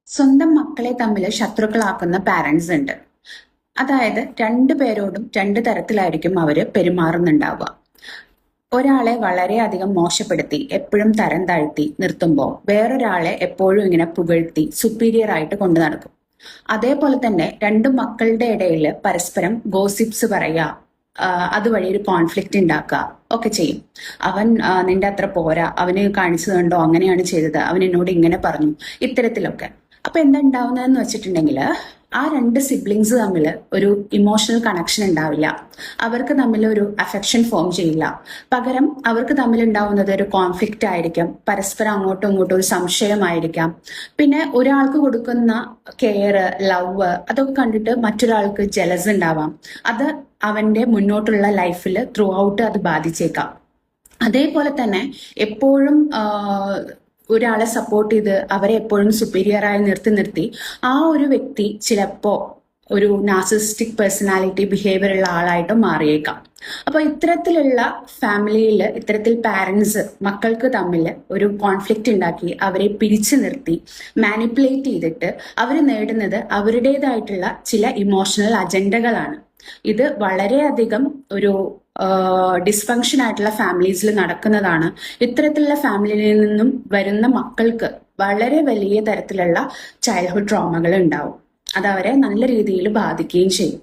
സ്വന്തം മക്കളെ തമ്മിൽ ശത്രുക്കളാക്കുന്ന പാരന്റ്സ് ഉണ്ട്. അതായത് രണ്ടു പേരോടും രണ്ട് തരത്തിലായിരിക്കും അവര് പെരുമാറുന്നുണ്ടാവുക. ഒരാളെ വളരെയധികം മോശപ്പെടുത്തി എപ്പോഴും തരം താഴ്ത്തി നിർത്തുമ്പോൾ വേറൊരാളെ എപ്പോഴും ഇങ്ങനെ പുകഴ്ത്തി സുപ്പീരിയർ ആയിട്ട് കൊണ്ടു നടക്കും. അതേപോലെ തന്നെ രണ്ട് മക്കളുടെ ഇടയിൽ പരസ്പരം ഗോസിപ്സ് പറയുക, അതുവഴി ഒരു കോൺഫ്ലിക്റ്റ് ഉണ്ടാക്കുക ഒക്കെ ചെയ്യും. അവൻ നിന്റെ അത്ര പോരാ, അവന് കാണിച്ചു കണ്ടോ, അങ്ങനെയാണ് ചെയ്തത്, അവൻ എന്നോട് ഇങ്ങനെ പറഞ്ഞു, ഇത്തരത്തിലൊക്കെ. അപ്പൊ എന്താ ഉണ്ടാവുന്നതെന്ന് വെച്ചിട്ടുണ്ടെങ്കിൽ ആ രണ്ട് സിബ്ലിങ്സ് തമ്മിൽ ഒരു ഇമോഷണൽ കണക്ഷൻ ഉണ്ടാവില്ല. അവർക്ക് തമ്മിൽ ഒരു അഫെക്ഷൻ ഫോം ചെയ്യില്ല. പകരം അവർക്ക് തമ്മിൽ ഉണ്ടാവുന്നത് ഒരു കോൺഫ്ലിക്റ്റ് ആയിരിക്കാം, പരസ്പരം അങ്ങോട്ടും ഇങ്ങോട്ടും ഒരു സംശയമായിരിക്കാം. പിന്നെ ഒരാൾക്ക് കൊടുക്കുന്ന കെയർ, ലവ് അതൊക്കെ കണ്ടിട്ട് മറ്റൊരാൾക്ക് ജലസ് ഉണ്ടാവാം. അത് അവന്റെ മുന്നോട്ടുള്ള ലൈഫിൽ ത്രൂ ഔട്ട് അത് ബാധിച്ചേക്കാം. അതേപോലെ തന്നെ എപ്പോഴും ഒരാളെ സപ്പോർട്ട് ചെയ്ത് അവരെ എപ്പോഴും സുപ്പീരിയറായി നിർത്തി ആ ഒരു വ്യക്തി ചിലപ്പോ ഒരു നാർസിസിസ്റ്റിക് പേഴ്സണാലിറ്റി ബിഹേവിയർ ഉള്ള ആളായിട്ട് മാറിയേക്കാം. അപ്പൊ ഇത്തരത്തിലുള്ള ഫാമിലിയിൽ ഇത്തരത്തിൽ പാരന്റ്സ് മക്കൾക്ക് തമ്മിൽ ഒരു കോൺഫ്ലിക്റ്റ് ഉണ്ടാക്കി അവരെ പിടിച്ചു നിർത്തി മാനിപ്പുലേറ്റ് ചെയ്തിട്ട് അവർ നേടുന്നത് അവരുടേതായിട്ടുള്ള ചില ഇമോഷണൽ അജണ്ടകളാണ്. ഇത് വളരെയധികം ഒരു ഡിസ്ഫങ്ഷൻ ആയിട്ടുള്ള ഫാമിലീസിൽ നടക്കുന്നതാണ്. ഇത്തരത്തിലുള്ള ഫാമിലിയിൽ നിന്നും വരുന്ന മക്കൾക്ക് വളരെ വലിയ തരത്തിലുള്ള ചൈൽഡ്ഹുഡ് ട്രോമകൾ ഉണ്ടാവും. അത് അവരെ നല്ല രീതിയിൽ ബാധിക്കുകയും ചെയ്യും.